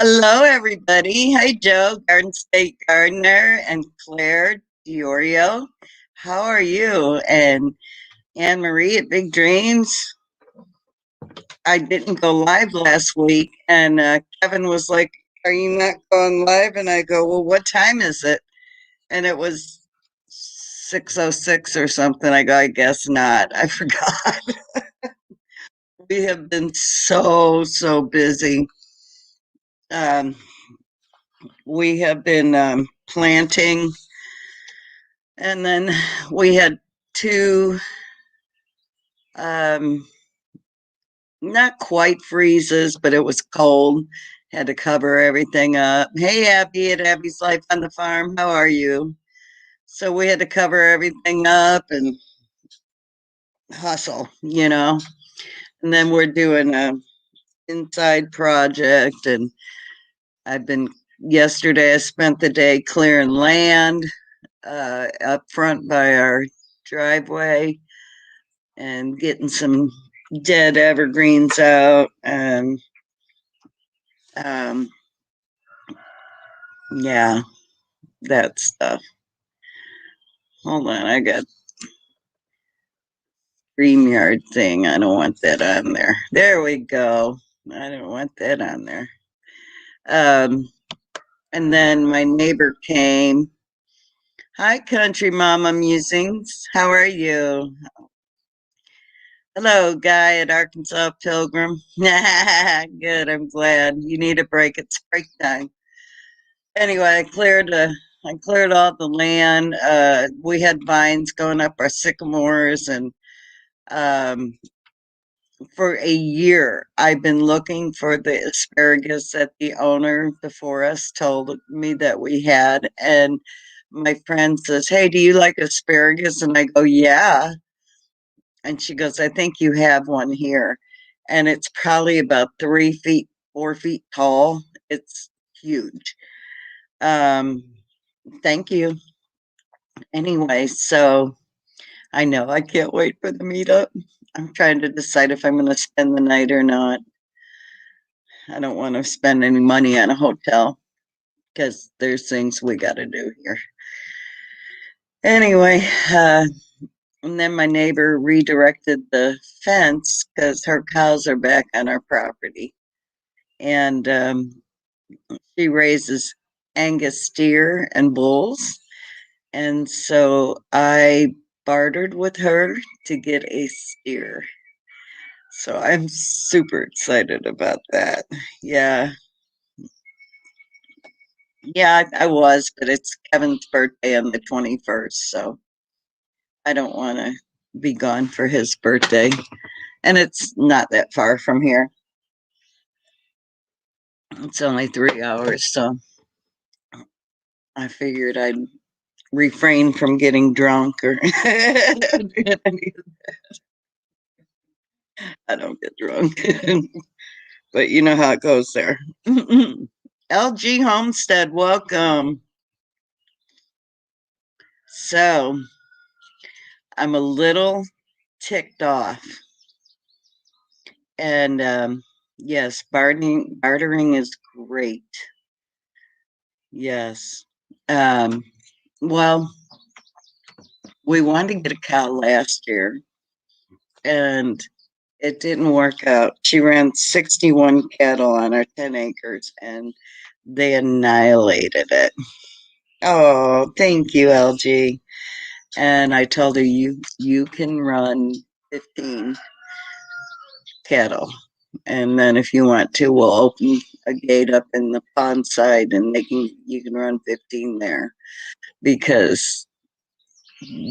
Hello, everybody. Hi, Joe, Garden State Gardener, and Claire Diorio. How are you? And Anne Marie at Big Dreams. I didn't go live last week, and Kevin was like, "Are you not going live?" And I go, "Well, what time is it?" And it was 6:06 or something. I go, "I guess not." I forgot. We have been so busy. Um, we have been planting. And then we had two, um, not quite freezes, but it was cold. Had to cover everything up. Hey, Abby at Abby's Life on the Farm. How are you? So we had to cover everything up and hustle. And then we're doing a inside project. And I've been, yesterday, I spent the day clearing land up front by our driveway and getting some dead evergreens out and um yeah, that stuff. Hold on, I got StreamYard thing. I don't want that on there. There we go. I don't want that on there. Um and then my neighbor came. Hi, Country Mama Musings. How are you? Hello, Guy at Arkansas Pilgrim. Good, I'm glad. You need a break. It's break time. Anyway, I cleared all the land. We had vines going up our sycamores, and um, for a year, I've been looking for the asparagus that the owner before us told me that we had. And my friend says, "Hey, do you like asparagus?" And I go, "Yeah." And she goes, "I think you have one here." And it's probably about 3 feet, 4 feet tall. It's huge. Um, Thank you. Anyway, so I know I can't wait for the meetup. I'm trying to decide if I'm going to spend the night or not. I don't want to spend any money on a hotel because there's things we got to do here. Anyway, and then my neighbor redirected the fence because her cows are back on our property. And she raises Angus steer and bulls. And so I bartered with her to get a steer. So I'm super excited about that. Yeah. Yeah, I was, but it's Kevin's birthday on the 21st. So I don't want to be gone for his birthday. And it's not that far from here. It's only 3 hours. So I figured I'd refrain from getting drunk or I don't get drunk. But you know how it goes there. LG Homestead, welcome. So I'm a little ticked off. And yes, bartering is great. Yes. Um, well, we wanted to get a cow last year and it didn't work out. She ran 61 cattle on our 10 acres and they annihilated it. Oh, thank you, LG. And I told her you can run 15 cattle. And then if you want to, we'll open a gate up in the pond side and you can run 15 there because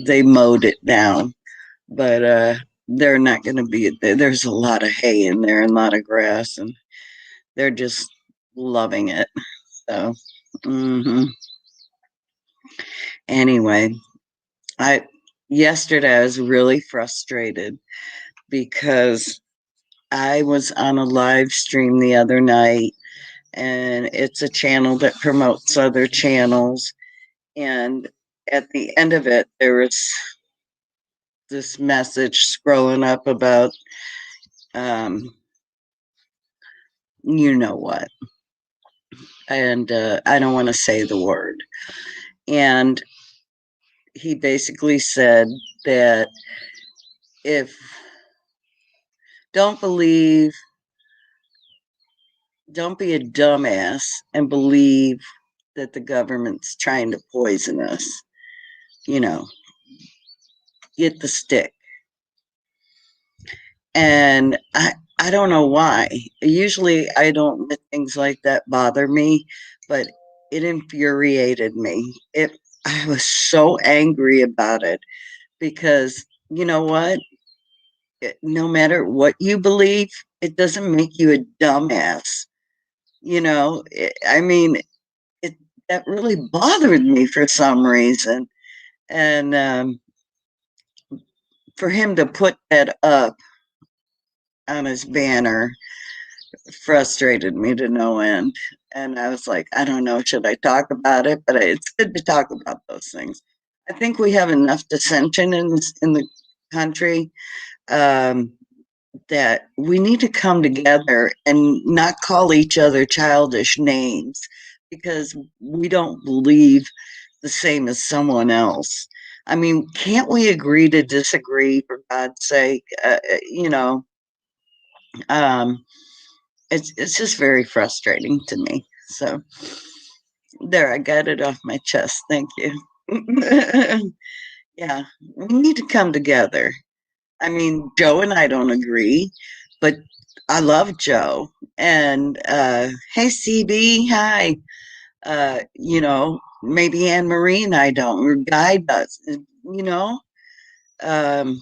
they mowed it down. But they're not going to be there's a lot of hay in there and a lot of grass and they're just loving it. So mhm. Anyway, I yesterday I was really frustrated because I was on a live stream the other night, and it's a channel that promotes other channels. And at the end of it, there was this message scrolling up about, um, you know what. and I don't want to say the word. And he basically said that if don't believe, don't be a dumbass and believe that the government's trying to poison us. You know, get the stick. And I don't know why. Usually I don't let things like that bother me, but it infuriated me. I was so angry about it because you know what? No matter what you believe, it doesn't make you a dumbass. I mean, it that really bothered me for some reason. And for him to put that up on his banner frustrated me to no end. And I was like, I don't know, should I talk about it? But it's good to talk about those things. I think we have enough dissension in the country, um, that we need to come together and not call each other childish names because we don't believe the same as someone else. I mean, can't we agree to disagree for God's sake? Um, it's just very frustrating to me. So there, I got it off my chest. Thank you. Yeah, we need to come together. I mean, Joe and I don't agree, but I love Joe. And hey, CB, hi. Maybe Anne Marie and I don't, or Guy does. You know, um,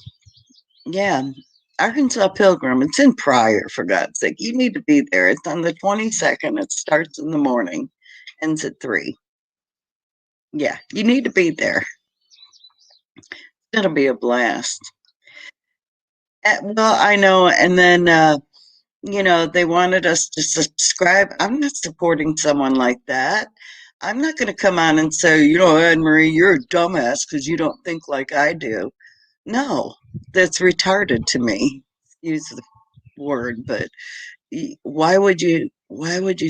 yeah. Arkansas Pilgrim, it's in Pryor, for God's sake. You need to be there. It's on the 22nd. It starts in the morning, ends at 3. Yeah, you need to be there. It's going to be a blast. Well, I know. And then, they wanted us to subscribe. I'm not supporting someone like that. I'm not going to come on and say, Anne Marie, you're a dumbass because you don't think like I do. No, that's retarded to me. Use the word, but why would you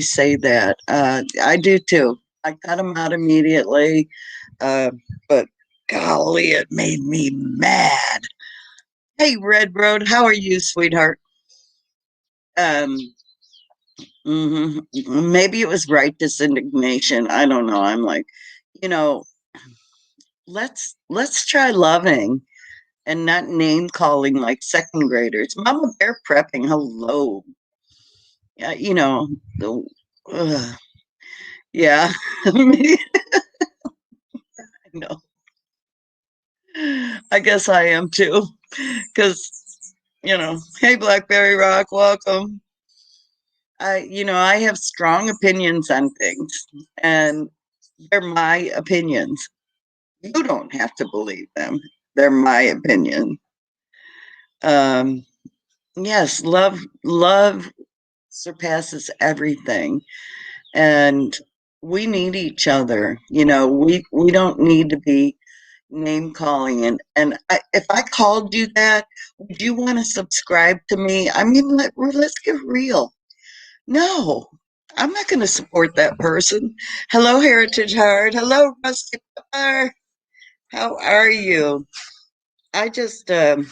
say that? I do too. I cut him out immediately, uh, but golly, it made me mad. Hey, Red Road, how are you, sweetheart? Um, maybe it was righteous indignation. I don't know. I'm like, you know, let's try loving and not name calling like second graders. Mama Bear prepping. Hello. Yeah, the yeah. I know. I guess I am too. Because, hey, Blackberry Rock, welcome. I have strong opinions on things, and they're my opinions. You don't have to believe them. They're my opinion. Um, yes, love surpasses everything, and we need each other. We don't need to be name calling, if I called you that, would you want to subscribe to me? I mean, let's get real. No, I'm not going to support that person. Hello, Heritage Heart. Hello, Rusty Bar. How are you? I just, I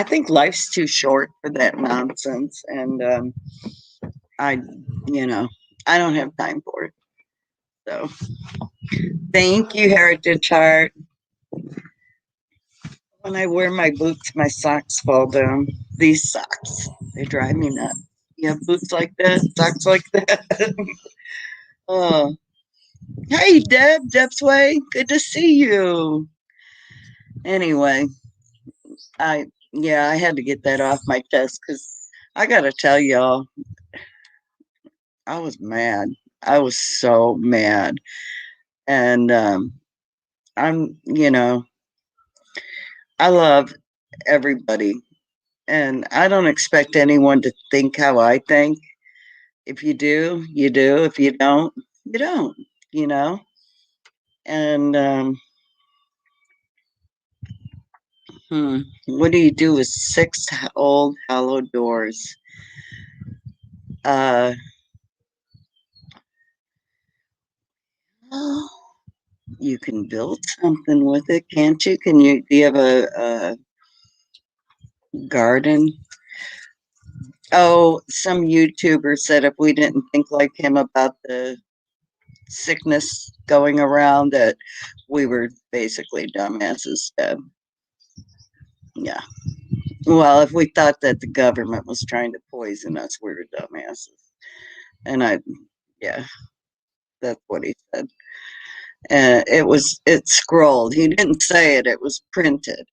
think life's too short for that nonsense, and I, you know, I don't have time for it. So, thank you, Heritage Heart. When I wear my boots, my socks fall down. These socks, they drive me nuts. You have boots like that, socks like that. Oh, hey, Deb's Way. Good to see you. Anyway, I had to get that off my chest because I got to tell y'all, I was mad. I was so mad, and I'm, I love everybody, and I don't expect anyone to think how I think. If you do, you do. If you don't, you don't. You know. And what do you do with 6 old hollow doors? Uh, You can build something with it, can't you? Can you? Do you have a garden? Oh, some YouTuber said if we didn't think like him about the sickness going around, that we were basically dumbasses. Yeah. Well, if we thought that the government was trying to poison us, we were dumbasses. And yeah, that's what he said. And it scrolled. He didn't say it, it was printed.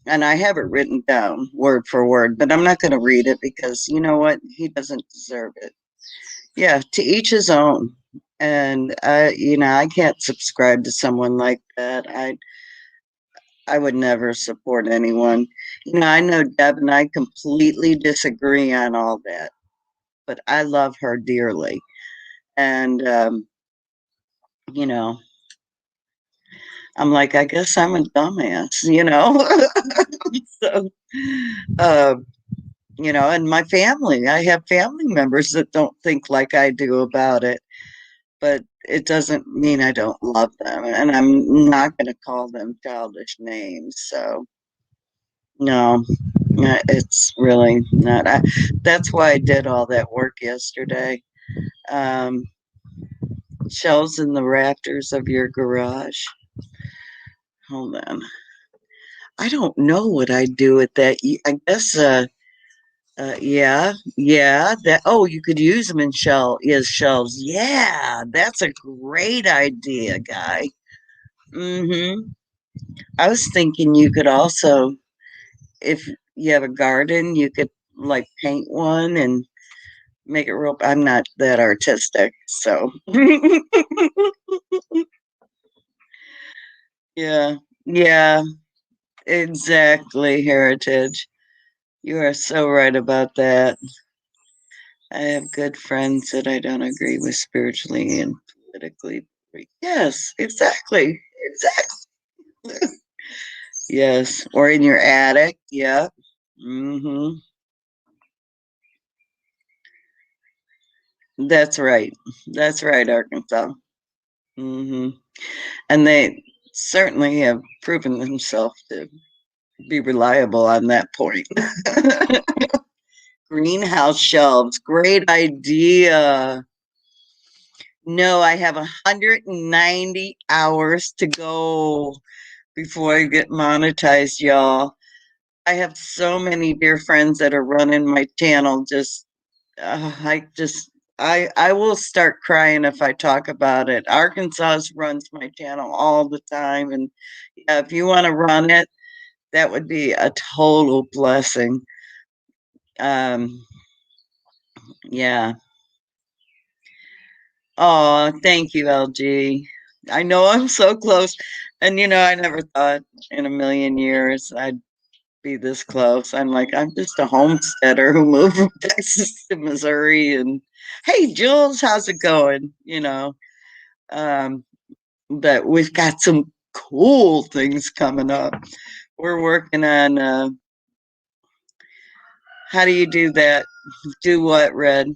And I have it written down word for word, but I'm not going to read it because you know what? He doesn't deserve it. Yeah, to each his own. And I can't subscribe to someone like that. I would never support anyone. I know Deb and I completely disagree on all that, but I love her dearly. And you know, I'm like, I guess I'm a dumbass. So, uh, and my family, I have family members that don't think like I do about it, but it doesn't mean I don't love them. And I'm not going to call them childish names. So, no, it's really not. That's why I did all that work yesterday. Um, Shelves in the rafters of your garage. Hold on. I don't know what I'd do with that. I guess, yeah, yeah. That you could use them in as shelves. Yeah, that's a great idea, guy. Mm-hmm. I was thinking you could also, if you have a garden, you could like paint one and make it real. I'm not that artistic, so yeah, yeah, exactly. Heritage. You are so right about that. I have good friends that I don't agree with spiritually and politically. Yes, exactly. Exactly. Yes. Or in your attic. Yeah. Mm-hmm. That's right. That's right, Arkansas. Mm-hmm. And they certainly have proven themselves to be reliable on that point. Greenhouse shelves. Great idea. No, I have 190 hours to go before I get monetized, y'all. I have so many dear friends that are running my channel. I just, I will start crying if I talk about it. Arkansas runs my channel all the time, and yeah, if you want to run it, that would be a total blessing. Um, yeah. Oh, thank you, LG. I know I'm so close, and I never thought in a million years I'd be this close. I'm like, I'm just a homesteader who moved from Texas to Missouri. And hey, Jules, how's it going? Um, but we've got some cool things coming up. We're working on how do you do that? Do what, Red?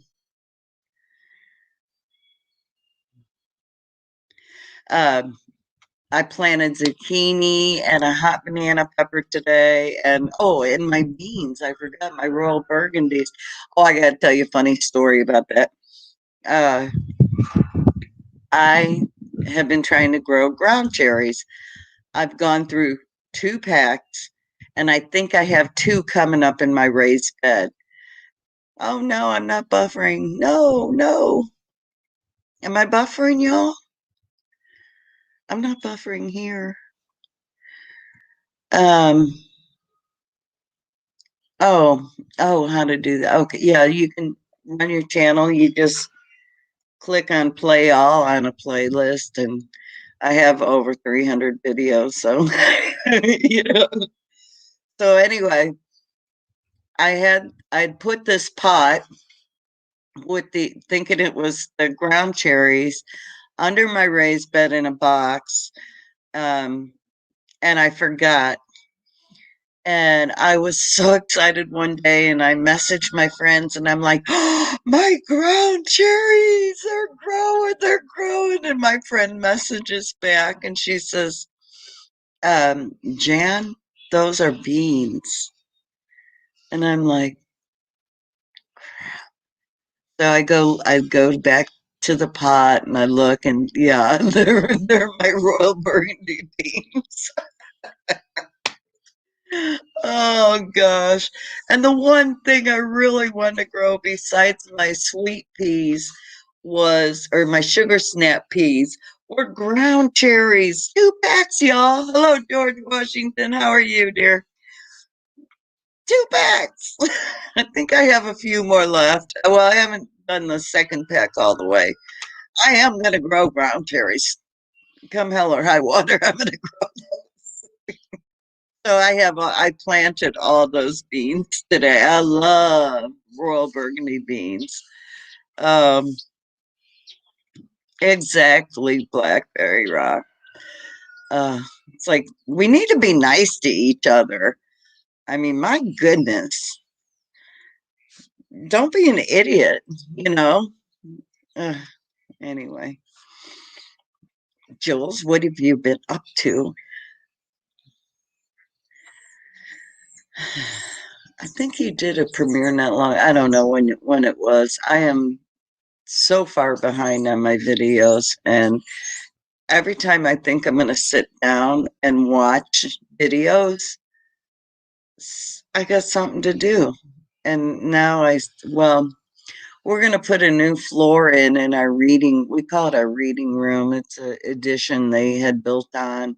Um, I planted zucchini and a hot banana pepper today. And and my beans. I forgot my royal burgundies. Oh, I got to tell you a funny story about that. Uh, I have been trying to grow ground cherries. I've gone through 2 packs, and I think I have two coming up in my raised bed. Oh no, I'm not buffering. No, no. Am I buffering, y'all? I'm not buffering here. Um, oh, how to do that. Okay, yeah, you can run your channel. You just click on play all on a playlist, and I have over 300 videos. So, you know. So anyway, I'd put this pot with the thinking it was the ground cherries under my raised bed in a box. Um, and I forgot. And I was so excited one day, and I messaged my friends, and I'm like, oh, my ground cherries, they're growing, they're growing. And my friend messages back and she says, Jan, those are beans. And I'm like, so I go back to the pot and I look and yeah, they're my royal burgundy beans. Oh gosh. And the one thing I really wanted to grow besides my sweet peas or my sugar snap peas, were ground cherries. 2 packs, y'all. Hello, George Washington. How are you, dear? 2 packs. I think I have a few more left. Well, I haven't done the second pack all the way. I am going to grow ground cherries. Come hell or high water, I'm going to. So I planted all those beans today. I love royal burgundy beans. Um, exactly, blackberry rock. Uh, it's like we need to be nice to each other. I mean, my goodness, don't be an idiot, you know? Uh, anyway, Jules, what have you been up to? I think you did a premiere not long. I don't know when it was. I am so far behind on my videos, and every time I think I'm going to sit down and watch videos, I got something to do. And now well, we're going to put a new floor in our reading. We call it our reading room. It's an addition they had built on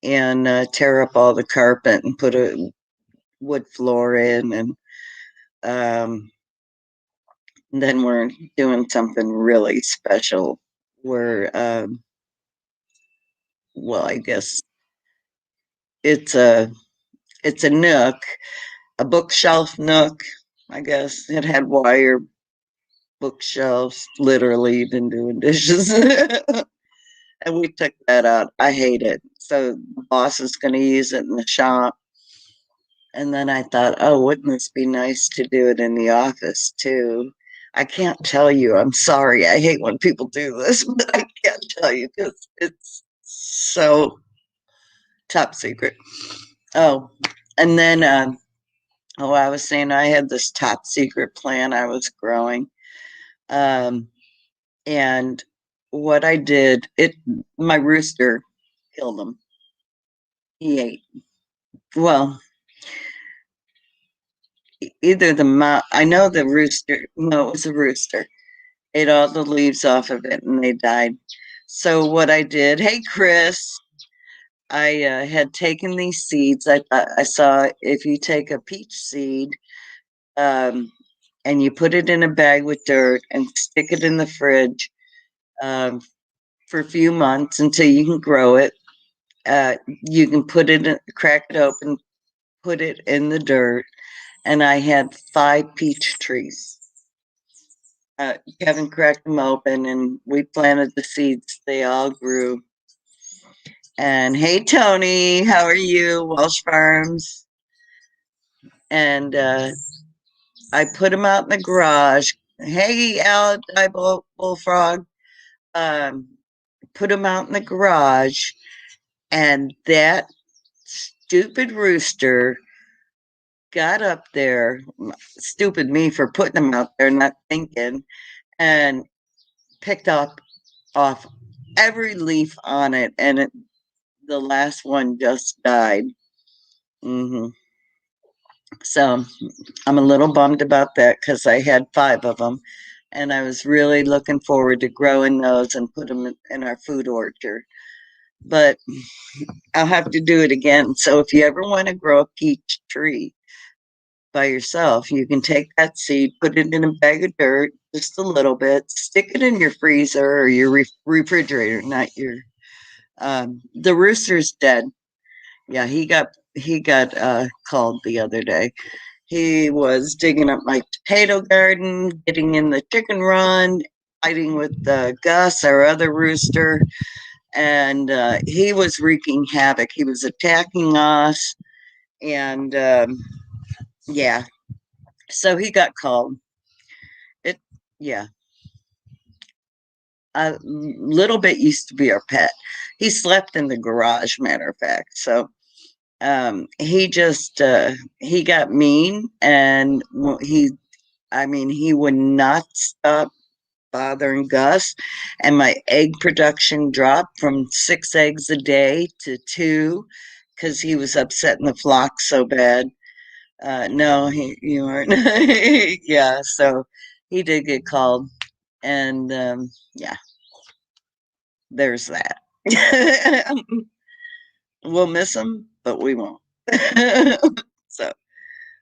and tear up all the carpet and put a wood floor in. And then we're doing something really special. We're, well, I guess it's a nook, a bookshelf nook. I guess it had wire bookshelves. Literally, been doing dishes, and we took that out. I hate it. So the boss is going to use it in the shop. And then I thought, oh, wouldn't this be nice to do it in the office too? I can't tell you. I'm sorry. I hate when people do this, but I can't tell you because it's so top secret. Oh, and then oh, I was saying I had this top secret plant I was growing. Um, and what I did, my rooster killed him. He ate. Well, either I know the rooster, no, it was a rooster, ate all the leaves off of it and they died. So what I did, hey, Chris, I had taken these seeds. I saw if you take a peach seed, um, and you put it in a bag with dirt and stick it in the fridge um, for a few months until you can grow it. You can crack it open, put it in the dirt, and I had 5 peach trees. Kevin cracked them open, and we planted the seeds. They all grew. And hey, Tony, how are you? Welsh Farms. And I put them out in the garage. Hey, Al, Bullfrog. Um, put them out in the garage, and that stupid rooster got up there. Stupid me for putting them out there, not thinking, and picked up off every leaf on it, and the last one just died. hmm So I'm a little bummed about that because I had 5 of them, and I was really looking forward to growing those and put them in our food orchard. But I'll have to do it again. So if you ever want to grow a peach tree by yourself, you can take that seed, put it in a bag of dirt, just a little bit, stick it in your freezer or your refrigerator, not your. The rooster's dead. Yeah, he got called the other day. He was digging up my potato garden, getting in the chicken run, fighting with Gus, our other rooster, and he was wreaking havoc. He was attacking us, and yeah, so he got called. It, yeah, a little bit used to be our pet. He slept in the garage, matter of fact. So he just he got mean, and I mean, he would not stop bothering Gus, and my egg production dropped from 6 eggs a day to two because he was upsetting the flock so bad. No, you weren't. Yeah, so he did get called, and yeah, there's that. We'll miss him, but we won't. So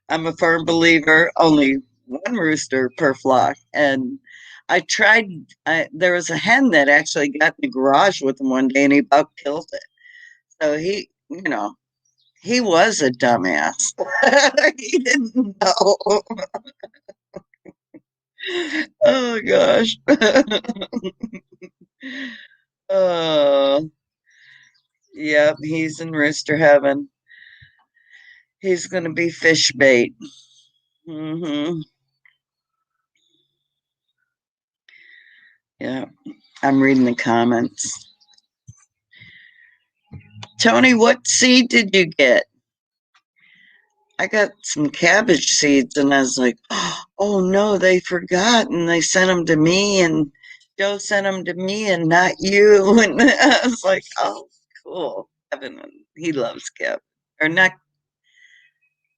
I'm a firm believer, only one rooster per flock. And there was a hen that actually got in the garage with him one day and he about killed it. So he was a dumbass. He didn't know. Oh gosh. Oh, yep, he's in rooster heaven. He's going to be fish bait. Hmm. Yeah, I'm reading the comments. Tony, what seed did you get? I got some cabbage seeds, and I was like, oh no, they forgot, and they sent them to me, and Joe sent them to me, and not you. And I was like, oh, cool. Evan, he loves cabbage, or not?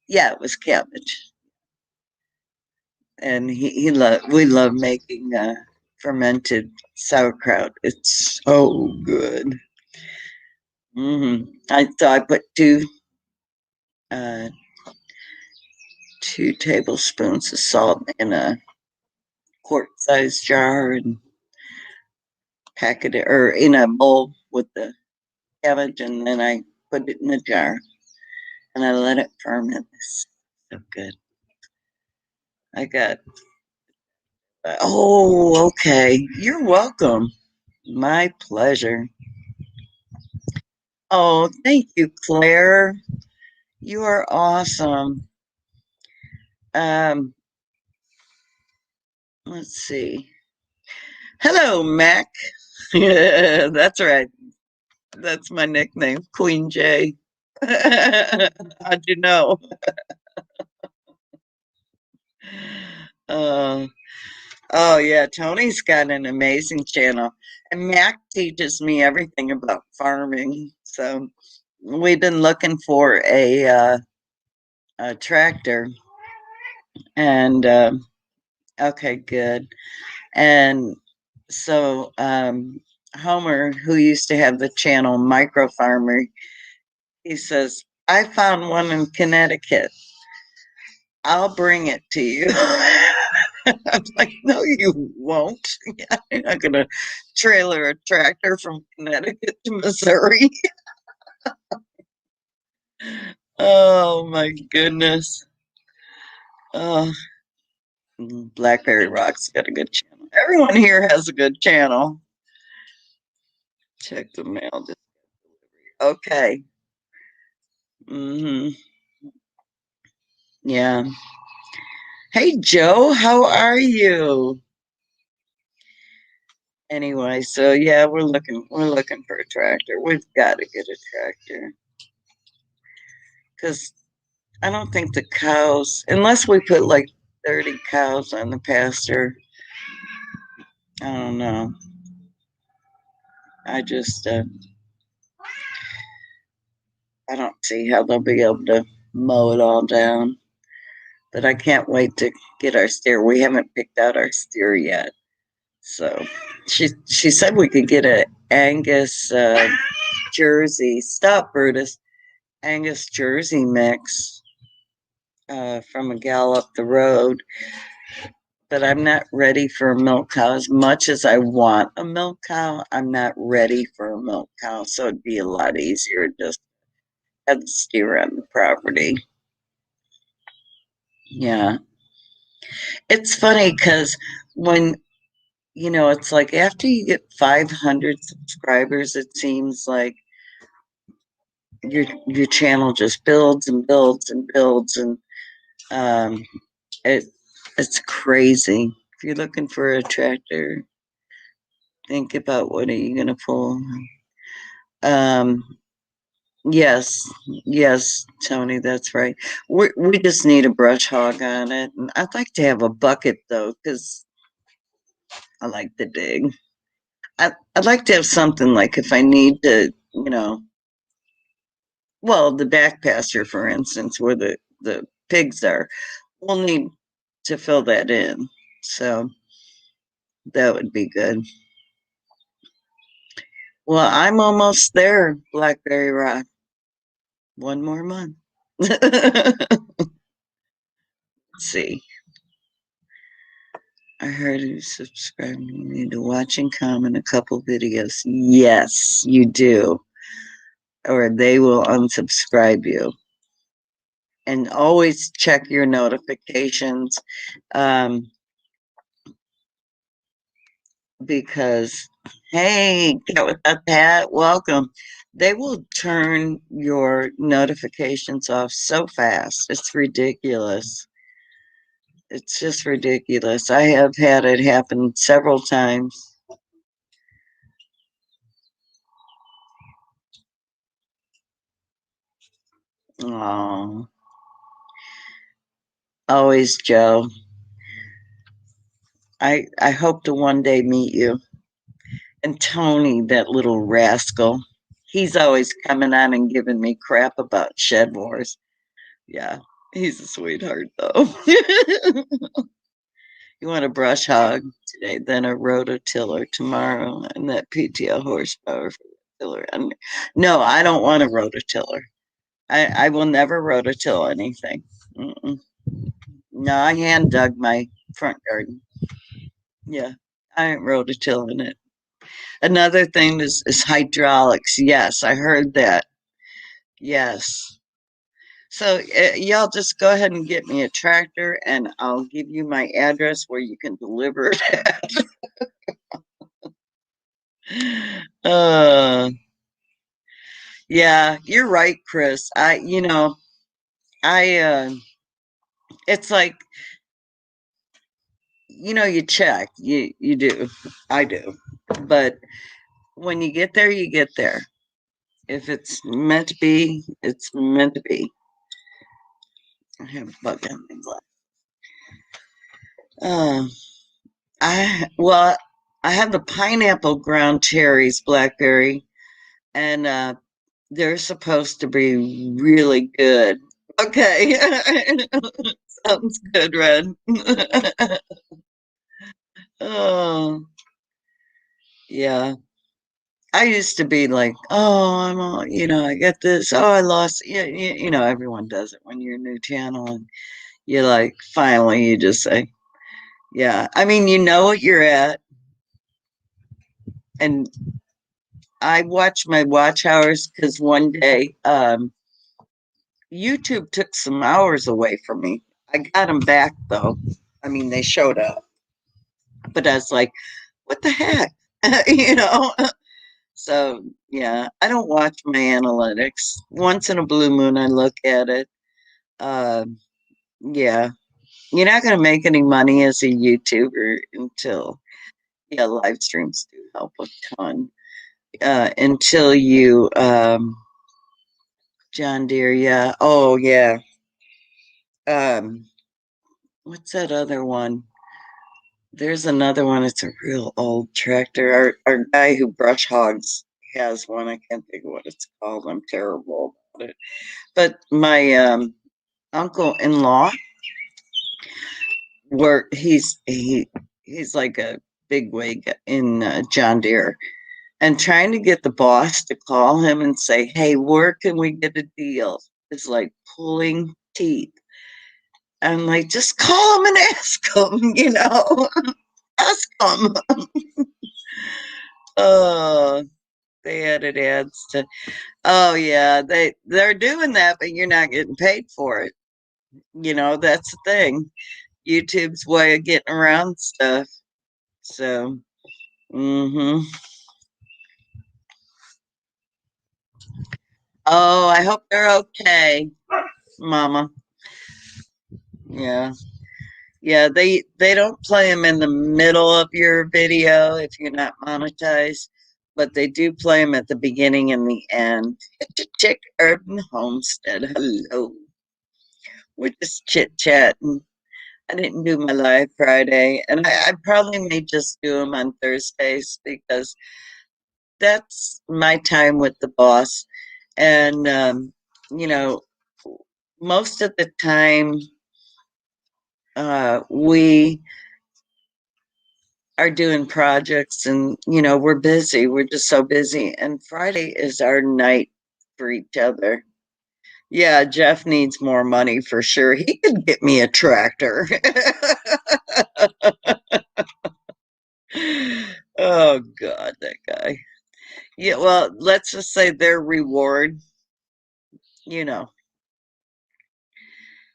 Yeah, it was cabbage, and we love making fermented sauerkraut. It's so good. I put uh, 2 tablespoons of salt in a quart-sized jar and pack it or in a bowl with the cabbage, and then I put it in a jar and I let it ferment. It's so good. I got. Oh, okay. You're welcome. My pleasure. Oh, thank you, Claire. You are awesome. Um, let's see. Hello, Mac. Yeah, that's right. That's my nickname, Queen J. How'd you know? Uh, oh yeah, Tony's got an amazing channel, and Mac teaches me everything about farming. So we've been looking for a tractor, and okay, good. And so Homer, who used to have the channel Micro Farmer, he says, "I found one in Connecticut. I'll bring it to you." I'm like, no, you won't. You're not going to trailer a tractor from Connecticut to Missouri. Oh my goodness. Oh, Blackberry Rock's got a good channel. Everyone here has a good channel. Check the mail. Okay. Hmm. Yeah. Hey Joe, how are you? Anyway, so yeah, we're looking for a tractor. We've got to get a tractor because I don't think the cows, unless we put like 30 cows on the pasture, I don't know. I just, I don't see how they'll be able to mow it all down. But I can't wait to get our steer. We haven't picked out our steer yet. So she said we could get a Angus Jersey. Stop, Brutus. Angus Jersey mix from a gal up the road, but I'm not ready for a milk cow as much as I want a milk cow. I'm not ready for a milk cow, so it'd be a lot easier to just have the steer on the property. Yeah, it's funny because when it's like after you get 500 subscribers, it seems like your channel just builds and builds and builds, and um, it it's crazy. If you're looking for a tractor, Think about what are you gonna pull. Um, yes, yes, Tony, that's right. We just need a brush hog on it. And I'd like to have a bucket though, because I like to dig. I'd like to have something like if I need to, well, the back pasture, for instance, where the pigs are, we'll need to fill that in. So that would be good. Well, I'm almost there, Blackberry Rock. One more month. Let's see. I heard you subscribe. You need to watch and comment a couple videos. Yes, you do. Or they will unsubscribe you. And always check your notifications. Um, because hey, get without that, welcome. They will turn your notifications off so fast. It's ridiculous. It's just ridiculous. I have had it happen several times. Oh, always, Joe. I hope to one day meet you. And Tony, that little rascal, he's always coming on and giving me crap about Shed Wars. Yeah, he's a sweetheart, though. You want a brush hog today, then a rototiller tomorrow, and that PTO horsepower for the tiller. And no, I don't want a rototiller. I will never rototill anything. Mm-mm. No, I hand dug my front garden. Yeah, I ain't rototilling it. Another thing is hydraulics. Yes, I heard that. Yes. So y'all just go ahead and get me a tractor, and I'll give you my address where you can deliver it at. uh, yeah, you're right, Chris. I it's like, you check, you do, I do, but when you get there, you get there. If it's meant to be, it's meant to be. I have a bug on my glass. Uh, well, I have the pineapple ground cherries, blackberry, and they're supposed to be really good. Okay, sounds good, Red. Oh, yeah. I used to be like, oh, I'm all, I get this. Oh, I lost. Yeah, everyone does it when you're a new channel, and you're like, finally, you just say, yeah. I mean, you know what you're at, and I watch my watch hours because one day, YouTube took some hours away from me. I got them back though. I mean, they showed up, but I was like, what the heck, you know? So yeah, I don't watch my analytics. Once in a blue moon, I look at it. Uh, yeah, you're not going to make any money as a YouTuber until, yeah, live streams do help a ton. Until you, John Deere, yeah. Oh yeah. Um, what's that other one? There's another one. It's a real old tractor. Our guy who brush hogs has one. I can't think of what it's called. I'm terrible about it. But my uncle-in-law, where he's like a bigwig in John Deere, and trying to get the boss to call him and say, "Hey, where can we get a deal?" is like pulling teeth. I'm like, just call him and ask him, ask him. Oh, they added ads to. Oh yeah, they're doing that, but you're not getting paid for it. That's the thing. YouTube's way of getting around stuff. So, mm-hmm. Oh, I hope they're okay, Mama. Yeah. Yeah, they don't play them in the middle of your video if you're not monetized, but they do play them at the beginning and the end. Chick Urban Homestead. Hello. We're just chit chatting. I didn't do my live Friday, and I probably may just do them on Thursdays because that's my time with the boss. And, you know, most of the time, we are doing projects and, we're busy. We're just so busy. And Friday is our night for each other. Yeah, Jeff needs more money for sure. He could get me a tractor. Oh, God, that guy. Yeah, well, let's just say their reward, you know,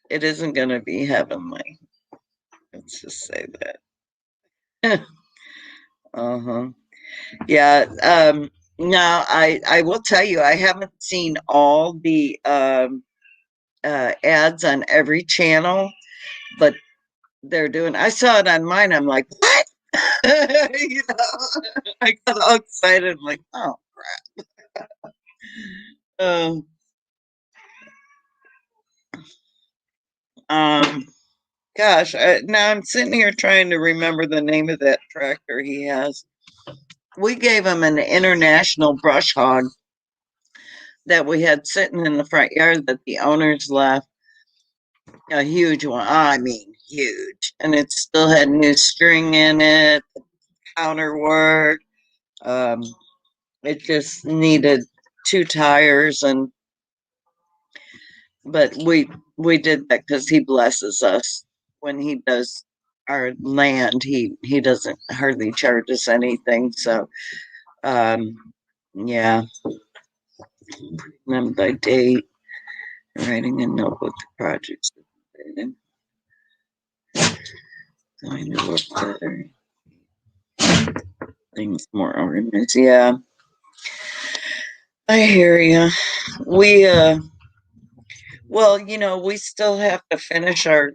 it isn't going to be heavenly. Let's just say that. Uh-huh. Yeah. No, I will tell you, I haven't seen all the ads on every channel, but they're doing. I saw it on mine. I'm like, what? I got all excited. I'm like, oh, um, um, gosh. Now I'm sitting here trying to remember the name of that tractor he has. We gave him an international brush hog that we had sitting in the front yard that the owners left. A huge one. I mean, huge. And it still had new string in it, counter work. Um, it just needed two tires, and but we did that because he blesses us when he does our land. He doesn't hardly charge us anything. So um, yeah, then by date, writing a notebook to projects. Going to work better. Things more organized. Yeah, I hear you. We well, we still have to finish our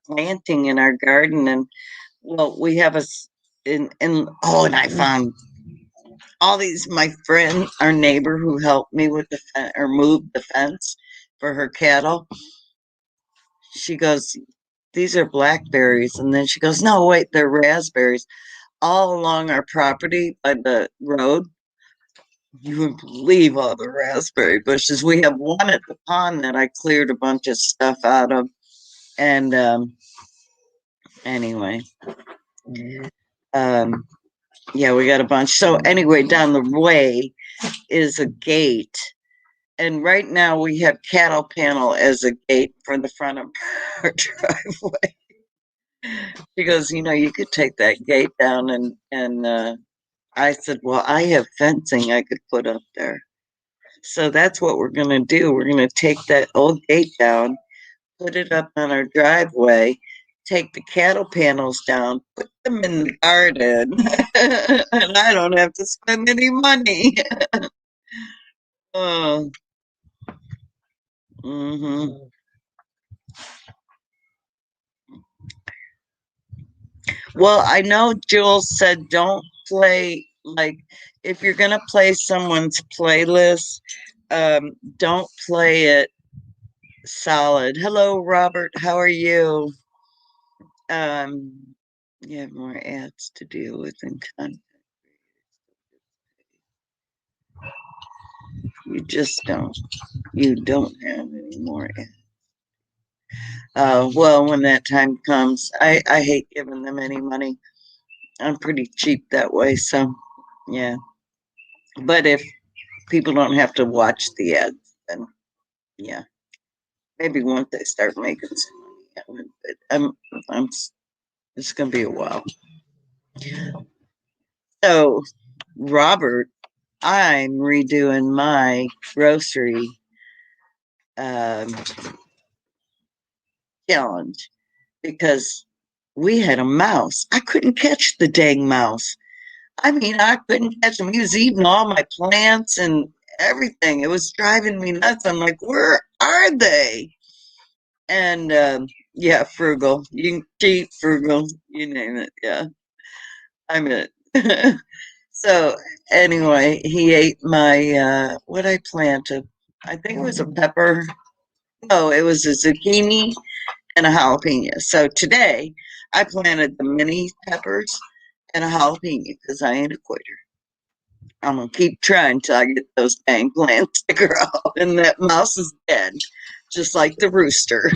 planting in our garden, and well, we have in oh, and I found all these my friend, our neighbor who helped me with the or moved the fence for her cattle. She goes, "These are blackberries," and then she goes, "No, wait, they're raspberries." All along our property by the road, you wouldn't believe all the raspberry bushes. We have one at the pond that I cleared a bunch of stuff out of. And anyway, um, yeah, we got a bunch. So anyway, down the way is a gate. And right now we have cattle panel as a gate for the front of our driveway. She goes, you could take that gate down and I said, well, I have fencing I could put up there. So that's what we're going to do. We're going to take that old gate down, put it up on our driveway, take the cattle panels down, put them in the garden, and I don't have to spend any money. Oh, hmm. Well, I know Jules said don't play, like, if you're going to play someone's playlist, don't play it solid. Hello, Robert. How are you? Um, you have more ads to deal with and content. You just don't. You don't have any more ads. Well, when that time comes, I hate giving them any money. I'm pretty cheap that way, so yeah. But if people don't have to watch the ads, then yeah, maybe once they start making some money, I would, but I'm, it's gonna be a while. So, Robert, I'm redoing my grocery um, challenge because we had a mouse. I couldn't catch the dang mouse. I mean, I couldn't catch him. He was eating all my plants and everything. It was driving me nuts. I'm like, where are they? And Yeah, frugal. You can cheat, frugal, you name it. Yeah, I'm it. So anyway, he ate my what I planted. I think it was a pepper. No, it was a zucchini and a jalapeno. So today I planted the mini peppers and a jalapeno because I ain't a quitter. I'm gonna keep trying till I get those dang plants to grow. And that mouse is dead, just like the rooster.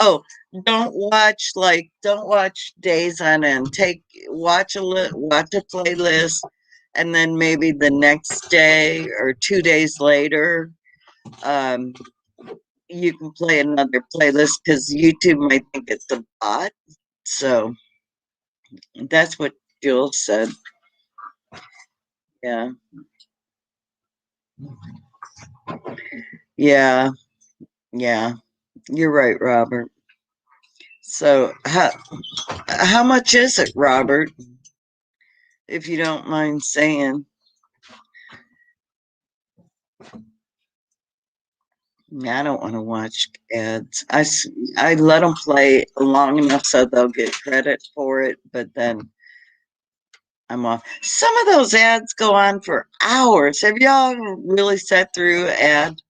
Oh, don't watch days on end. Watch a playlist, and then maybe the next day or 2 days later, um, you can play another playlist because YouTube might think it's a bot. So that's what Jules said. Yeah, yeah, yeah. You're right, Robert. So how much is it, Robert? If you don't mind saying. I don't want to watch ads. I let them play long enough so they'll get credit for it, but then I'm off. Some of those ads go on for hours. Have y'all really sat through ad?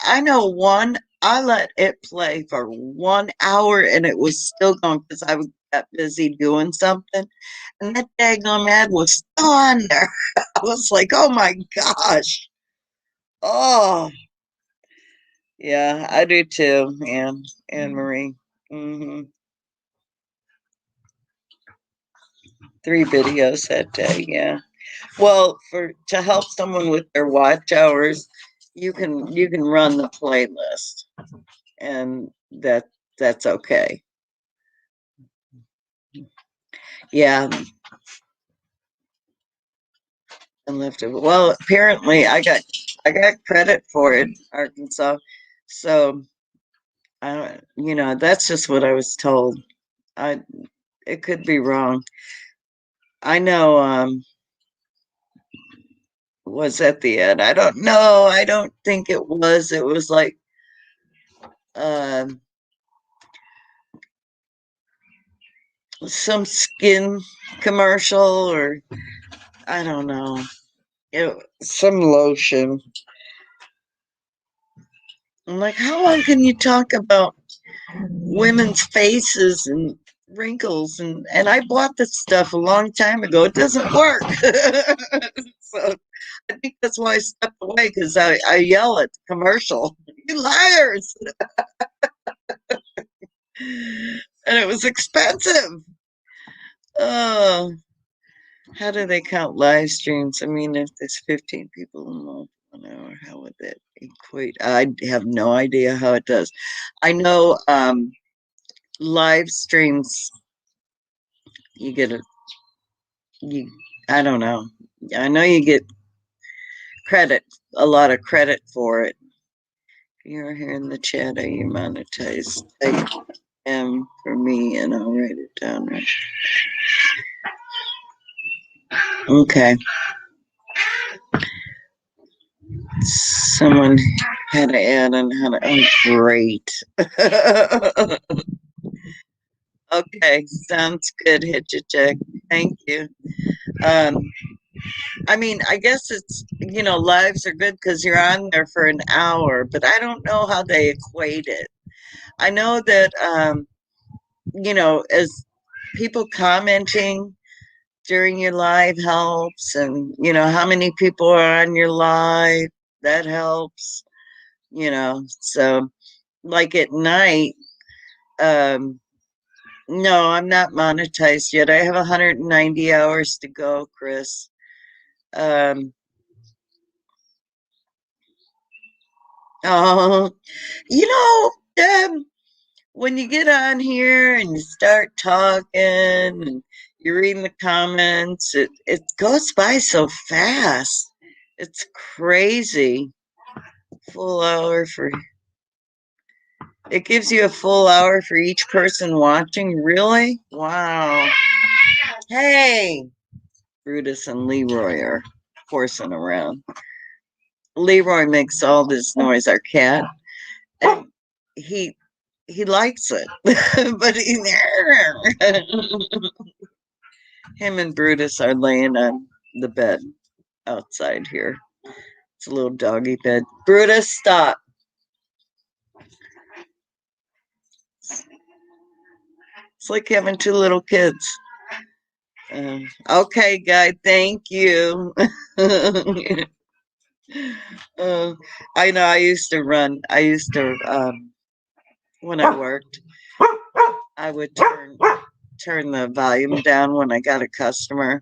I know one. I let it play for 1 hour and it was still going because got busy doing something, and that daggone ad was still on there. I was like, oh my gosh. Oh, yeah, I do too, Anne Marie. hmm 3 videos that day, yeah. Well, for to help someone with their watch hours, you can run the playlist, and that's okay. Yeah, and left it. Well, apparently I got credit for it, Arkansas. So I don't, that's just what I was told. I it could be wrong. I know. Was at the end. I don't know. I don't think it was. It was like um, some skin commercial, or I don't know. Some lotion. I'm like, how long can you talk about women's faces and wrinkles? And I bought this stuff a long time ago. It doesn't work. So I think that's why I stepped away because I yell at the commercial. You liars! And it was expensive. Oh, how do they count live streams? I mean, if there's 15 people in one hour, how would that equate? I have no idea how it does. I know live streams, you get you, I don't know. I know you get credit, a lot of credit for it. You're here in the chat. Are you monetized? I am for me, and I'll write it down. Right. Okay. Someone had to add on how to. Oh, great. Okay, sounds good, Hitchik. Thank you. Um, I mean, I guess lives are good because you're on there for an hour, but I don't know how they equate it. I know that, as people commenting during your live helps, and, how many people are on your live, that helps, so like at night, um, no, I'm not monetized yet. I have 190 hours to go, Chris. Um, oh, you when you get on here and you start talking and you're reading the comments, it goes by so fast. It's crazy. Full hour for it gives you a full hour for each person watching. Really? Wow. Hey, Brutus and Leroy are horsing around. Leroy makes all this noise, our cat, and he he likes it, but him and Brutus are laying on the bed outside here. It's a little doggy bed. Brutus, stop. It's like having two little kids. Okay, guy, thank you. uh, I know I used to run. I used to, when I worked, I would turn the volume down when I got a customer,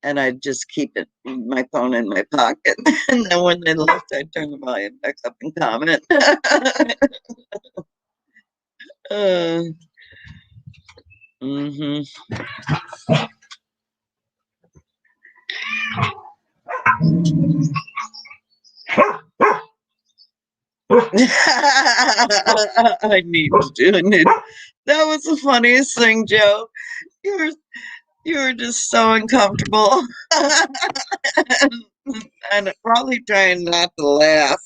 and I'd just keep my phone in my pocket. And then when they left, I'd turn the volume back up and comment. uh, hmm I need to do it. That was the funniest thing, Joe. You were you were just so uncomfortable, and probably trying not to laugh.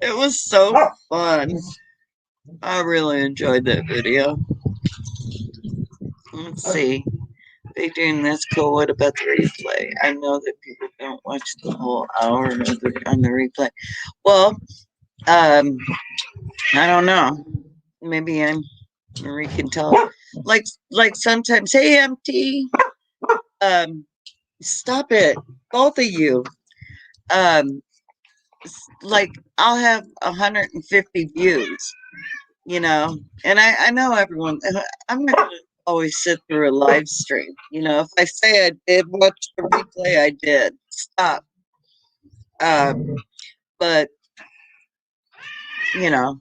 It was so fun. I really enjoyed that video. Let's see. They doing this cool. What about the replay? I know that people don't watch the whole hour on the replay. Well, I don't know. Maybe Marie can tell. Like sometimes, hey, MT, um, stop it, both of you. Um, like I'll have 150 views, and I know everyone. I'm not gonna always sit through a live stream. If I say I did watch the replay, I did. Stop. Um, but you know,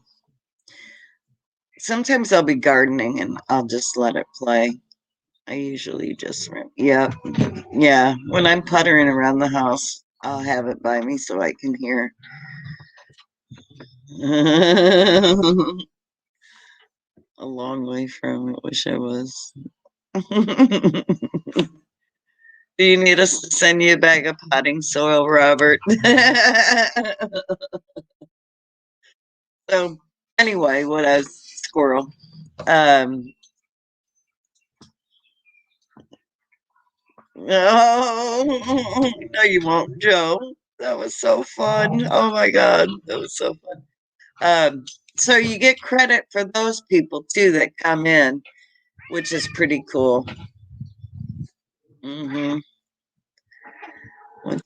sometimes I'll be gardening and I'll just let it play. I usually just, yeah, yeah. When I'm puttering around the house, I'll have it by me so I can hear. A long way from it. Wish I was. Do you need us to send you a bag of potting soil, Robert? So, anyway, what I was squirrel. Um, no, no, you won't, Joe. That was so fun. Oh my God, that was so fun. So you get credit for those people too that come in, which is pretty cool. Mm-hmm. Once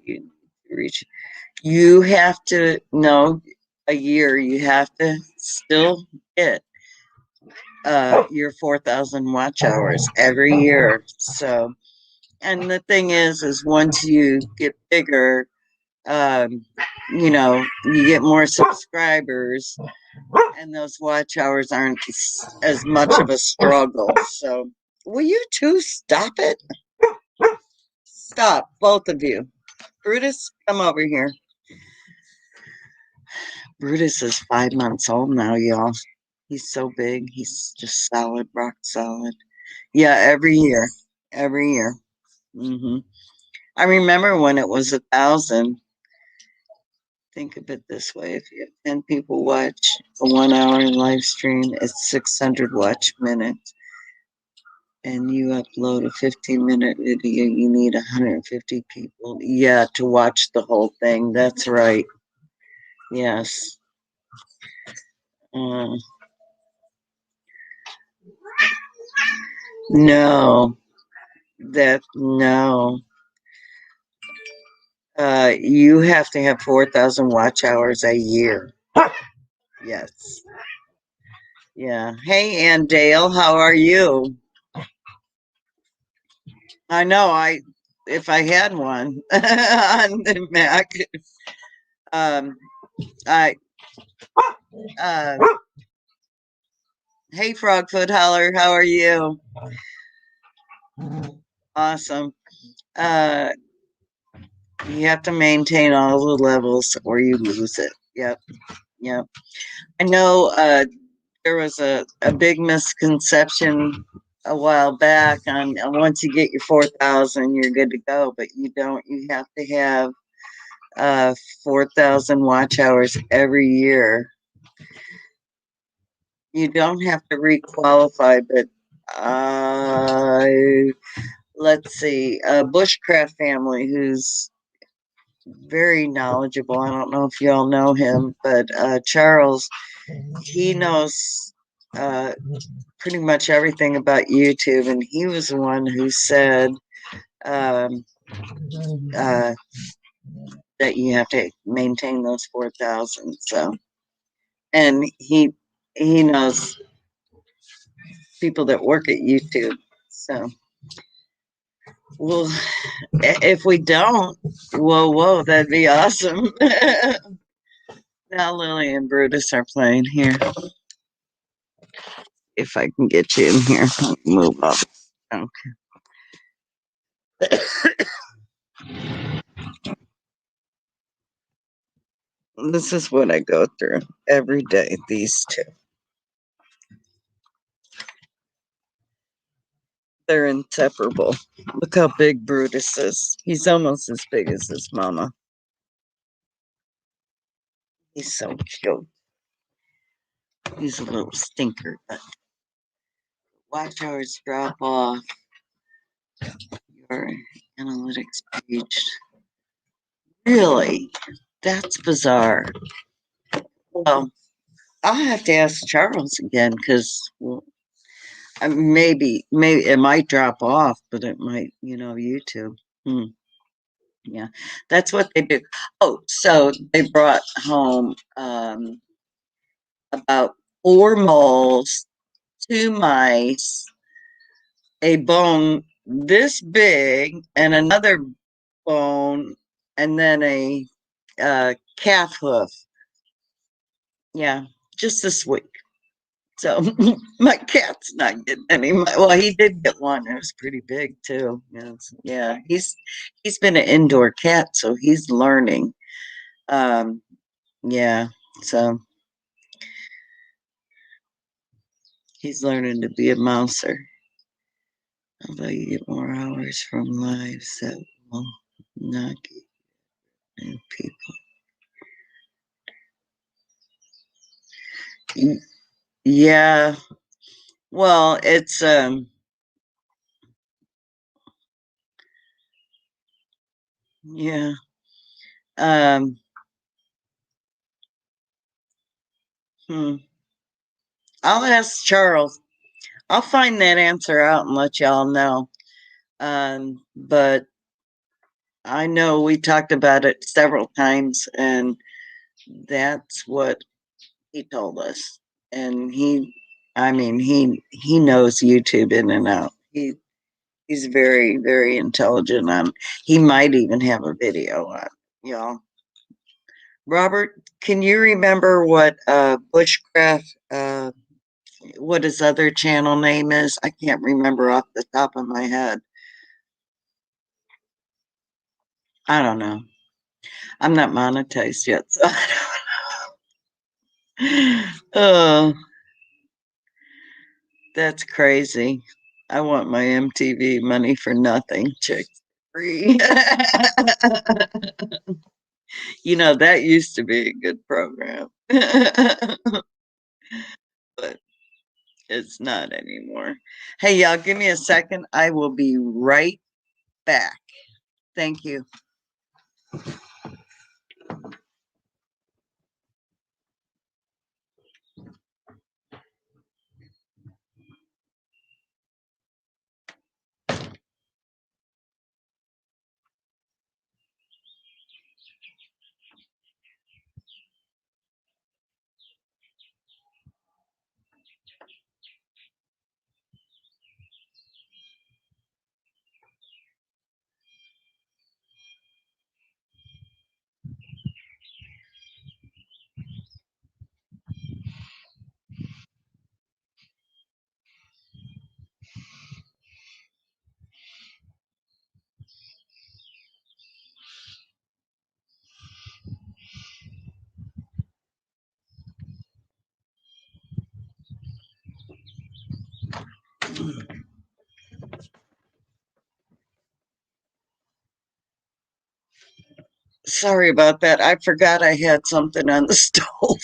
you reach, you have to know a year. You have to still get your 4,000 watch hours every year. So, and the thing is once you get bigger, um, you get more subscribers, and those watch hours aren't as much of a struggle. So, will you two stop it? Stop, both of you. Brutus, come over here. Brutus is 5 months old now, y'all. He's so big. He's just solid, rock solid. Yeah, every year. Every year. hmm I remember when it was 1,000. Think of it this way: if you have 10 people watch a 1 hour live stream, it's 600 watch minutes. And you upload a 15-minute video, you need 150 people. Yeah, to watch the whole thing. That's right. Yes. Uh, no, no. You have to have 4,000 watch hours a year. Yes. Yeah. Hey, Ann Dale, how are you? I know. If I had one on the Mac, um, I, uh, hey, Frogfoot Holler, how are you? Awesome. Uh, you have to maintain all the levels or you lose it. Yep. Yep. I know, there was a big misconception a while back on once you get your 4,000, you're good to go. But you don't. You have to have 4,000 watch hours every year. You don't have to requalify, but uh, let's see, a bushcraft family who's very knowledgeable. I don't know if y'all know him, but Charles, he knows uh, pretty much everything about YouTube, and he was the one who said um, uh, that you have to maintain those 4,000. So, and he knows people that work at YouTube. So, well, if we don't, whoa, that'd be awesome. Now Lily and Brutus are playing here. If I can get you in here, move up. Okay. This is what I go through every day. These two, they're inseparable. Look how big Brutus is. He's almost as big as his mama. He's so cute. He's a little stinker, but watch hours drop off your analytics page. Really? That's bizarre. Well, I'll have to ask Charles again because well, maybe it might drop off, but it might, YouTube. Hmm. Yeah, that's what they do. Oh, so they brought home about four moles, two mice, a bone this big, and another bone, and then a calf hoof. Yeah, just this week. So my cat's not getting any. Well, he did get one. It was pretty big too. Yes, yeah. He's been an indoor cat, so he's learning. Um, yeah, so he's learning to be a mouser. Although you get more hours from lives that will not get new people. Yeah. Well, it's yeah. Um hmm. I'll ask Charles. I'll find that answer out and let y'all know. But I know we talked about it several times, and that's what he told us. And I mean, he knows YouTube in and out. He's very, very intelligent. He might even have a video on, y'all. Robert, can you remember what Bushcraft, what his other channel name is? I can't remember off the top of my head. I don't know. I'm not monetized yet, so I don't. Oh, that's crazy. I want my MTV money for nothing. Chick free. That used to be a good program. But it's not anymore. Hey, y'all, give me a second. I will be right back. Thank you. Sorry about that. I forgot I had something on the stove.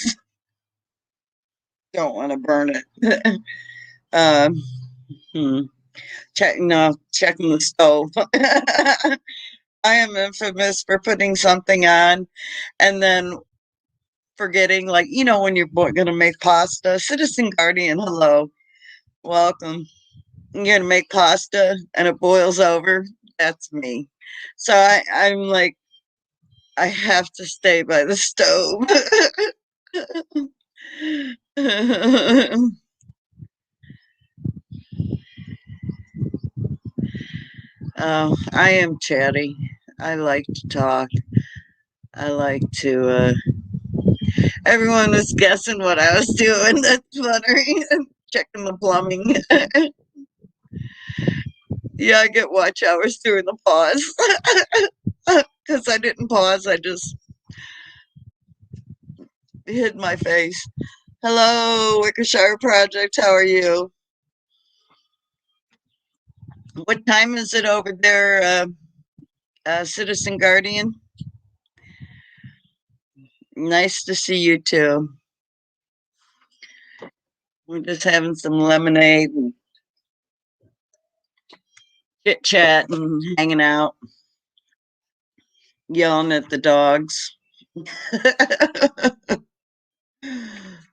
Don't want to burn it. um, hmm. Checking the stove. I am infamous for putting something on and then forgetting, like, when you're going to make pasta. Citizen Guardian, hello, welcome. You're going to make pasta and it boils over. That's me. So I'm like, I have to stay by the stove. Oh, I am chatty. I like to talk. I like to, everyone was guessing what I was doing. That's funny. Checking the plumbing. Yeah, I get watch hours during the pause. Because I didn't pause, I just hid my face. Hello, Wickershire Project. How are you? What time is it over there, Citizen Guardian? Nice to see you too. We're just having some lemonade and chit chat and hanging out, yelling at the dogs.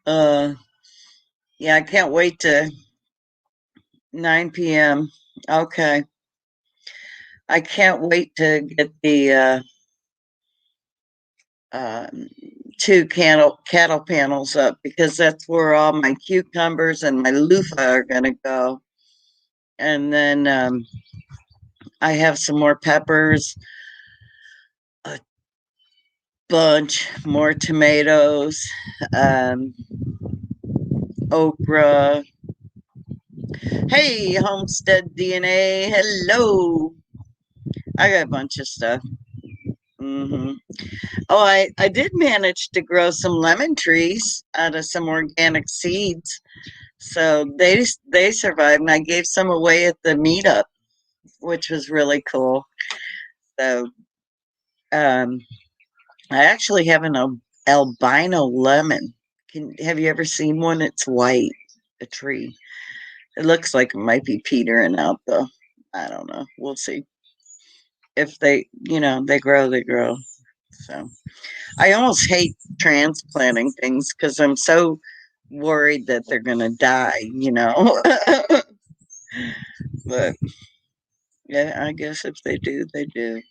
uh, yeah, I can't wait to 9 p.m. Okay. I can't wait to get the um, two cattle panels up because that's where all my cucumbers and my loofah are going to go. And then I have some more peppers, a bunch more tomatoes, um, okra. Hey, Homestead DNA. Hello. I got a bunch of stuff. hmm Oh, I did manage to grow some lemon trees out of some organic seeds. So they survived, and I gave some away at the meetup, which was really cool. So um, I actually have an albino lemon. Have you ever seen one? It's white, a tree. It looks like it might be petering out though. I don't know. We'll see. If they grow, they grow. So I almost hate transplanting things because I'm so worried that they're gonna die. But yeah, I guess if they do, they do.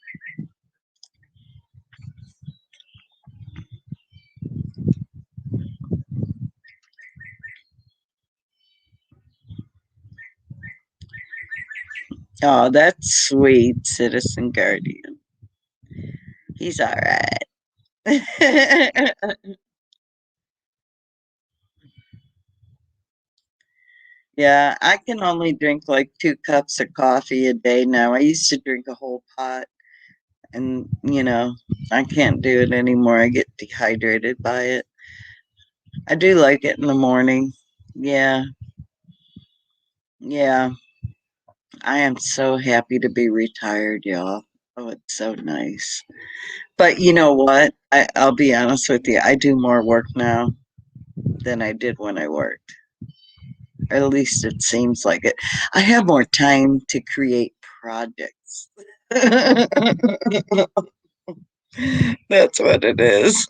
Oh, that's sweet, Citizen Guardian. He's all right. Yeah, I can only drink like 2 cups of coffee a day now. I used to drink a whole pot, and I can't do it anymore. I get dehydrated by it. I do like it in the morning. Yeah, yeah. I am so happy to be retired, y'all. Oh, it's so nice. But you know what? I'll be honest with you. I do more work now than I did when I worked. Or at least it seems like it. I have more time to create projects. That's what it is.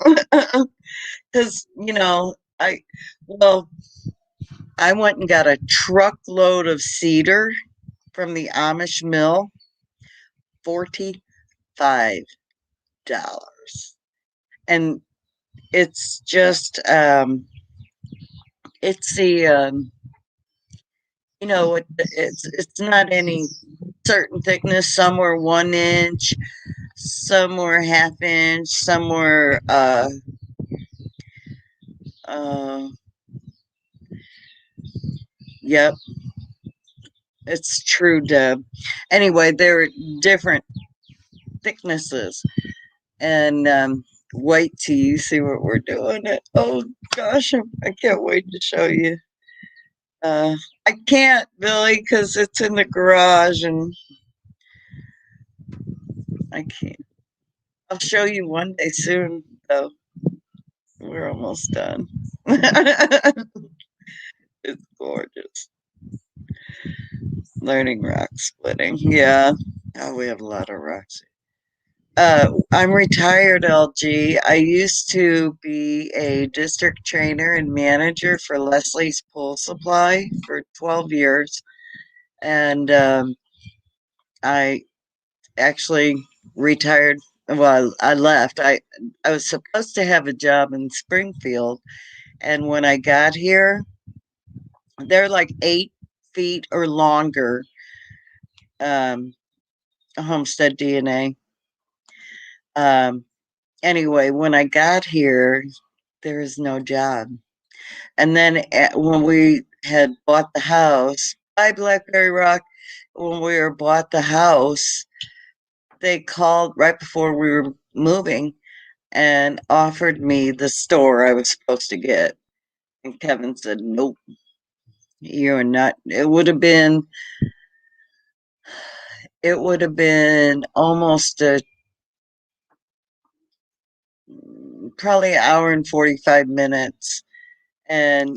Because, well, I went and got a truckload of cedar from the Amish mill, $45. And it's just, it's it's not any certain thickness. Some were 1 inch, some were half inch, some were uh yep, it's true, Deb. Anyway, they're different thicknesses. And wait till you see what we're doing. Oh gosh, I can't wait to show you. I can't, Billy, because it's in the garage and I can't. I'll show you one day soon, though. We're almost done. It's gorgeous. Learning rock splitting. Yeah. Oh, we have a lot of rocks. I'm retired, LG. I used to be a district trainer and manager for Leslie's Pool Supply for 12 years. And I actually retired. Well, I left. I was supposed to have a job in Springfield. And when I got here, they're like 8 feet or longer, um, Homestead DNA. Um, anyway, when I got here, there is no job. And then when we had bought the house, by Blackberry Rock, when we were bought the house, they called right before we were moving and offered me the store I was supposed to get. And Kevin said, "Nope, you're not." It would have been almost probably an hour and 45 minutes. And,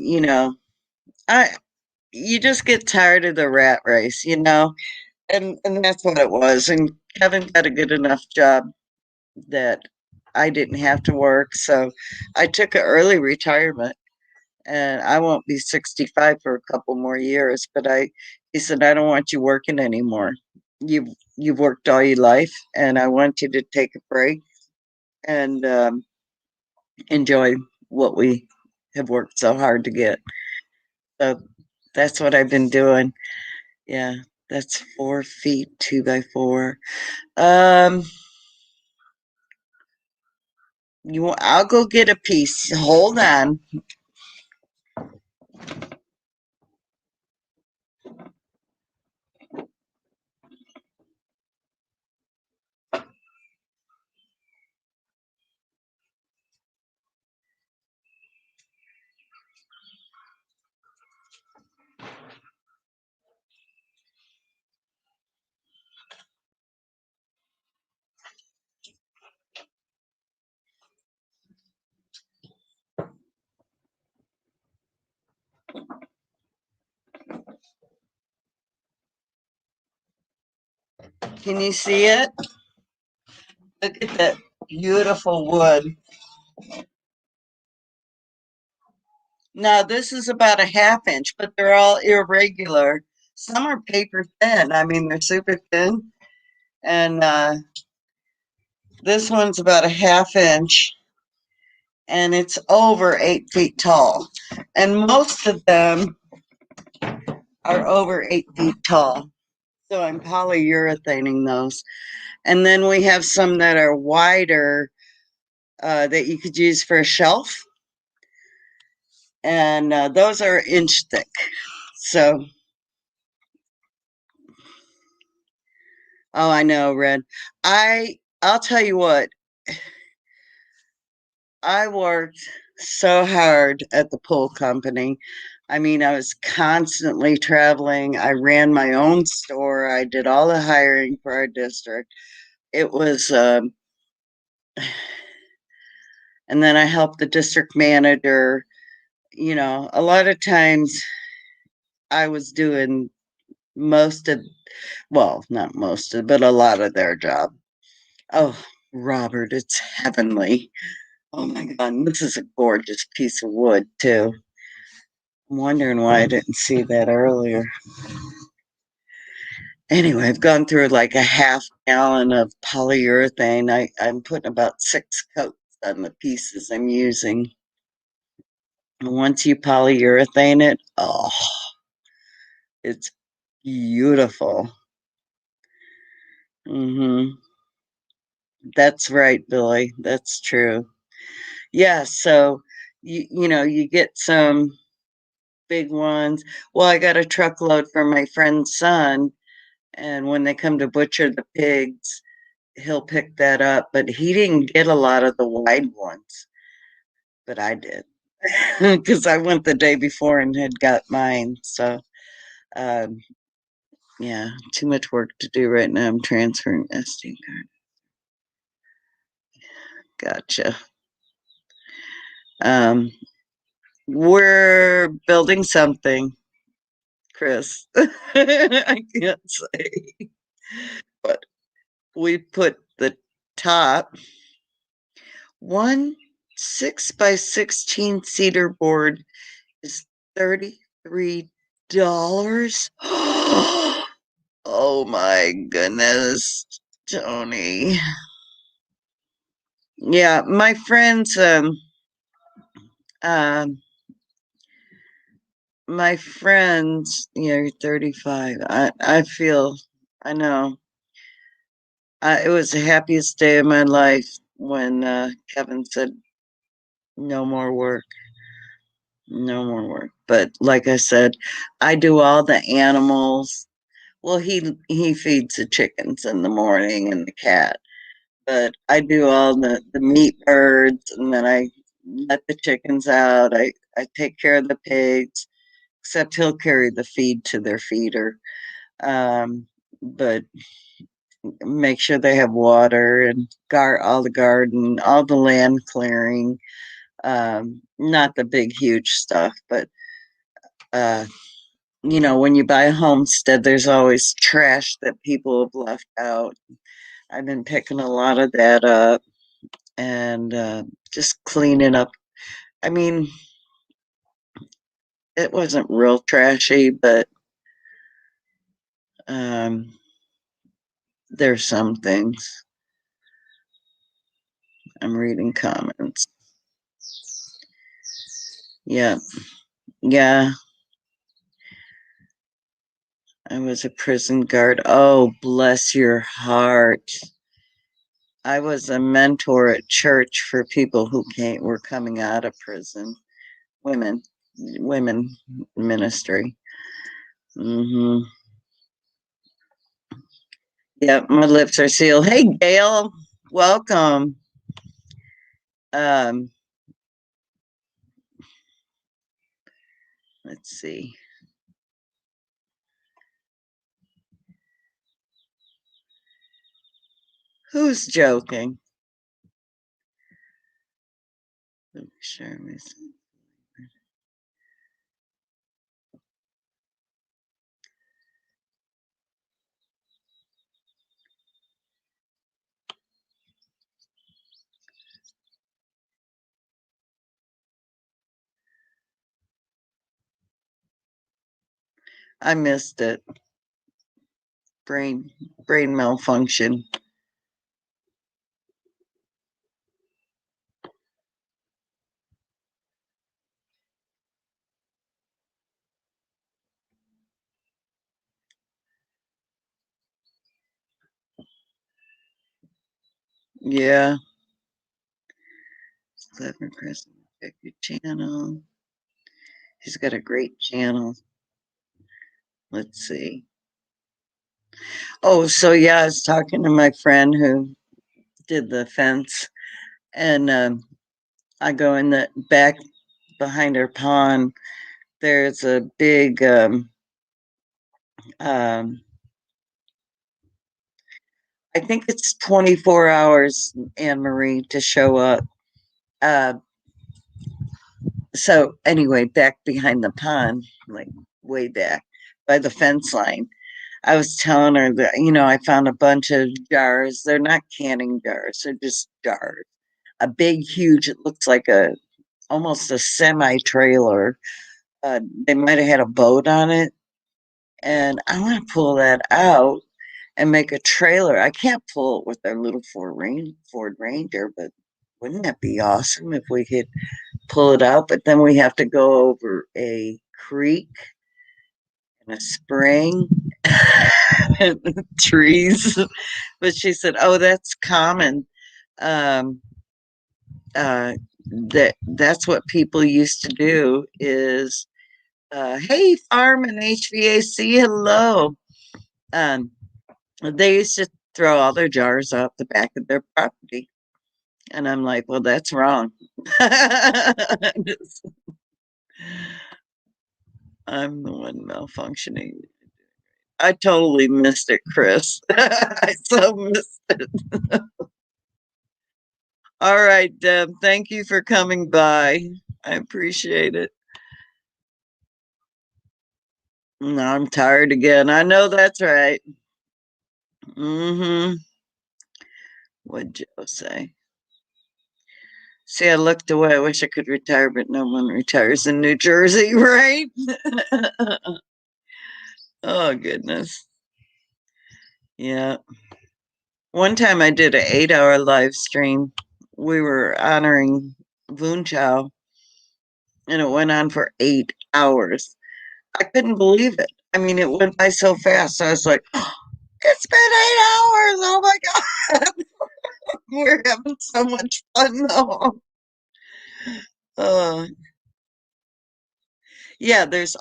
I you just get tired of the rat race, and that's what it was. And Kevin got a good enough job that I didn't have to work, so I took an early retirement, and I won't be 65 for a couple more years. But he said, I don't want you working anymore. You've worked all your life, and I want you to take a break and enjoy what we have worked so hard to get. So that's what I've been doing. Yeah, that's 4 feet, 2 by 4. Um, I'll go get a piece. Hold on. Can you see it? Look at that beautiful wood. Now, this is about a half inch, but they're all irregular. Some are paper thin. I mean, they're super thin. And this one's about a half inch, and it's over 8 feet tall. And most of them are over 8 feet tall. So I'm polyurethaning those. And then we have some that are wider that you could use for a shelf. And those are inch thick. So, oh, I know, Red. I'll tell you what, I worked so hard at the pool company. I mean, I was constantly traveling. I ran my own store. I did all the hiring for our district. It was, and then I helped the district manager. A lot of times I was doing most of, well, not most of, but a lot of their job. Oh, Robert, it's heavenly. Oh my God, this is a gorgeous piece of wood, too. I'm wondering why I didn't see that earlier. Anyway, I've gone through like a half gallon of polyurethane. I'm putting about 6 coats on the pieces I'm using. And once you polyurethane it, oh, it's beautiful. Hmm. That's right, Billy. That's true. Yeah, so you get some big ones. Well, I got a truckload for my friend's son, and when they come to butcher the pigs, he'll pick that up. But he didn't get a lot of the wide ones, but I did because I went the day before and had got mine. So, um, yeah, too much work to do right now. I'm transferring SD card. Gotcha. Um, we're building something, Chris. I can't say, but we put the top one 6 by 16 cedar board is $33. Oh my goodness, Tony. Yeah, my friends, um, my friends, you're 35. I feel, I know. It was the happiest day of my life when Kevin said, no more work, no more work. But like I said, I do all the animals. Well, he feeds the chickens in the morning and the cat, but I do all the meat birds, and then I let the chickens out. I take care of the pigs, except he'll carry the feed to their feeder. But make sure they have water and all the garden, all the land clearing. Not the big, huge stuff, but uh, when you buy a homestead, there's always trash that people have left out. I've been picking a lot of that up and just cleaning up. I mean, it wasn't real trashy, but um, there's some things. I'm reading comments. Yeah, yeah. I was a prison guard. Oh, bless your heart. I was a mentor at church for people who were coming out of prison. Women, women ministry. Hmm. Yep, my lips are sealed. Hey, Gail, welcome. Um, let's see. Who's joking? Sure, I missed it. Brain brain malfunction. Yeah. Clever Chris, check your channel. He's got a great channel. Let's see. Oh, so yeah, I was talking to my friend who did the fence, and I go in the back behind her pond. There's a big, um, I think it's 24 hours, Anne Marie, to show up. Uh, so anyway, back behind the pond, like way back by the fence line, I was telling her that, I found a bunch of jars. They're not canning jars, they're just jars. A big, huge, it looks like almost a semi trailer. They might have had a boat on it. And I want to pull that out and make a trailer. I can't pull it with our little Ford Ranger, but wouldn't that be awesome if we could pull it out? But then we have to go over a creek and a spring and trees. But she said, "Oh, that's common. Um, that's what people used to do. Is hey, farm and HVAC, hello. Um, they used to throw all their jars out the back of their property." And I'm like, well, that's wrong. I'm the one malfunctioning. I totally missed it, Chris. I so missed it. All right, Deb. Thank you for coming by. I appreciate it. No, I'm tired again. I know that's right. Mm-hmm. What'd Joe say? See, I looked away. I wish I could retire, but no one retires in New Jersey, right? Oh goodness. Yeah. One time I did an 8 hour live stream. We were honoring Voon Chow, and it went on for 8 hours. I couldn't believe it. I mean, it went by so fast. I was like, it's been 8 hours. Oh my God. We're having so much fun though. Uh, yeah, there's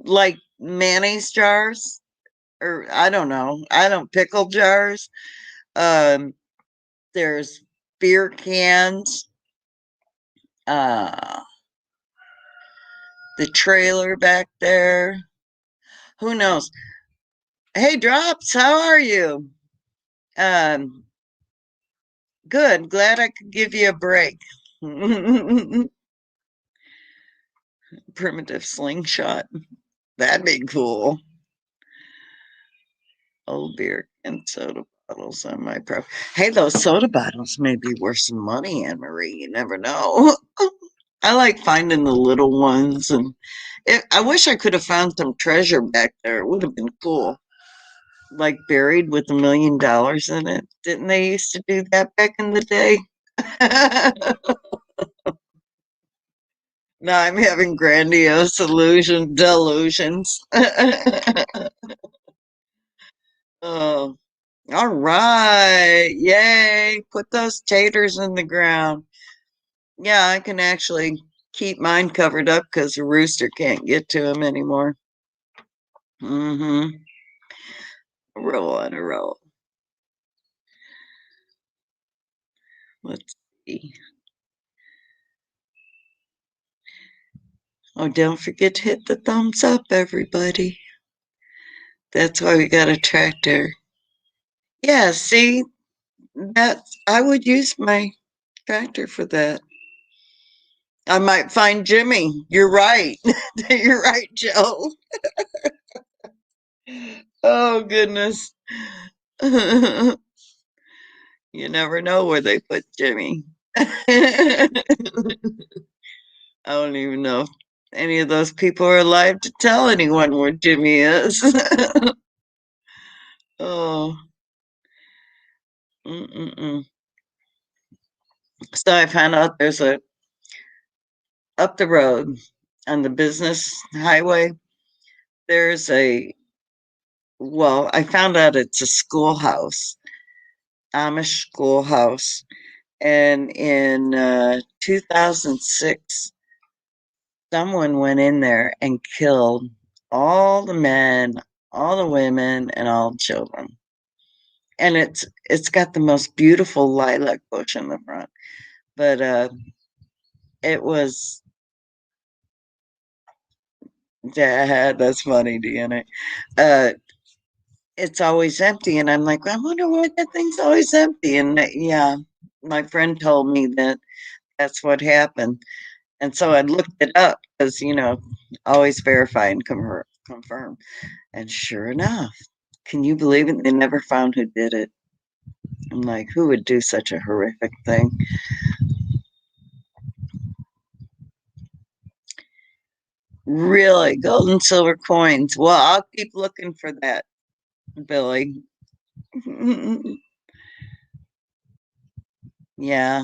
like mayonnaise jars, or I don't know, I don't pickle jars. Um, there's beer cans, uh, the trailer back there. Who knows? Hey, Drops, how are you? Um, Good. Glad I could give you a break. Primitive slingshot. That'd be cool. Old beer and soda bottles on my pro. Hey, those soda bottles may be worth some money, Anne Marie. You never know. I like finding the little ones, and I wish I could have found some treasure back there. It would have been cool, like buried with $1 million in it. Didn't they used to do that back in the day? Now I'm having grandiose delusions. Oh, all right. Yay. Put those taters in the ground. Yeah, I can actually keep mine covered up because the rooster can't get to them anymore. Mm-hmm. A roll on a roll. Let's see. Oh, don't forget to hit the thumbs up, everybody. That's why we got a tractor. Yeah, see, that's I would use my tractor for that. I might find Jimmy. You're right. You're right, Joe. Oh goodness. You never know where they put Jimmy. I don't even know if any of those people are alive to tell anyone where Jimmy is. Oh. Mm-mm-mm. So I found out there's a up the road on the business highway. There's a well, I found out it's a schoolhouse, Amish schoolhouse, and in 2006, someone went in there and killed all the men, all the women, and all the children. And it's got the most beautiful lilac bush in the front. But it was yeah, that's funny, DNA. Uh, it's always empty, and I'm like, I wonder why that thing's always empty. And yeah, my friend told me that that's what happened. And so I looked it up because, always verify and confirm. And sure enough, can you believe it? They never found who did it. I'm like, who would do such a horrific thing? Really? Gold and silver coins. Well, I'll keep looking for that, Billy. Yeah.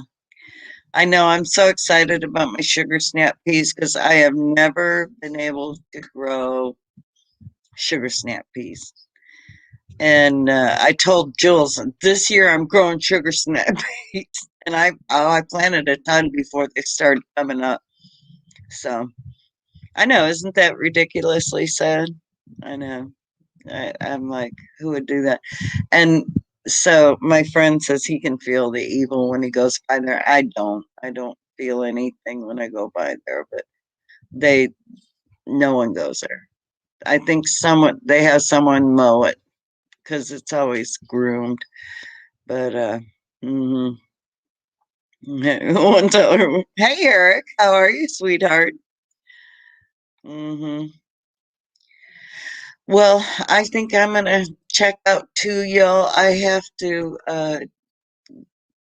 I know. I'm so excited about my sugar snap peas because I have never been able to grow sugar snap peas. And I told Jules this year I'm growing sugar snap peas, and I planted a ton before they started coming up. So I know, isn't that ridiculously sad? I know. I'm like, who would do that? And so my friend says he can feel the evil when he goes by there. I don't. I don't feel anything when I go by there, but they no one goes there. I think they have someone mow it because it's always groomed. But Mhm. One tell her, "Hey, Eric, how are you, sweetheart?" Mhm. Well, I think I'm gonna check out too, y'all. I have to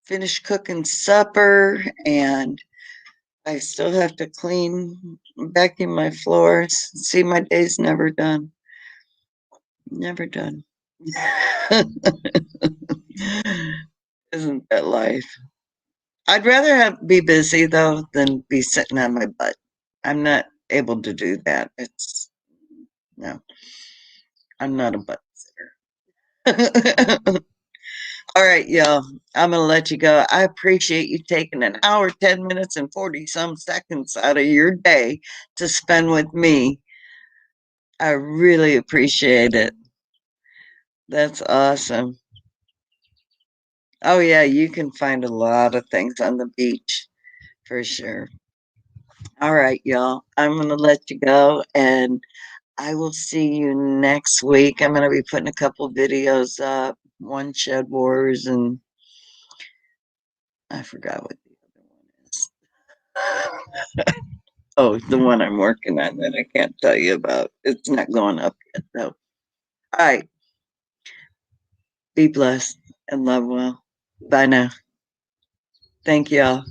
finish cooking supper, and I still have to clean, vacuum my floors. See, my day's never done. Never done. Isn't that life? I'd rather be busy though than be sitting on my butt. I'm not able to do that. It's no, I'm not a butt sitter. All right, y'all. I'm gonna let you go. I appreciate you taking an hour, 10 minutes, and 40 some seconds out of your day to spend with me. I really appreciate it. That's awesome. Oh yeah, you can find a lot of things on the beach for sure. All right, y'all. I'm gonna let you go, and I will see you next week. I'm gonna be putting a couple videos up. One Shed Wars, and I forgot what the other one is. Oh, the one I'm working on that I can't tell you about. It's not going up yet, though. All right. Be blessed and love well. Bye now. Thank y'all.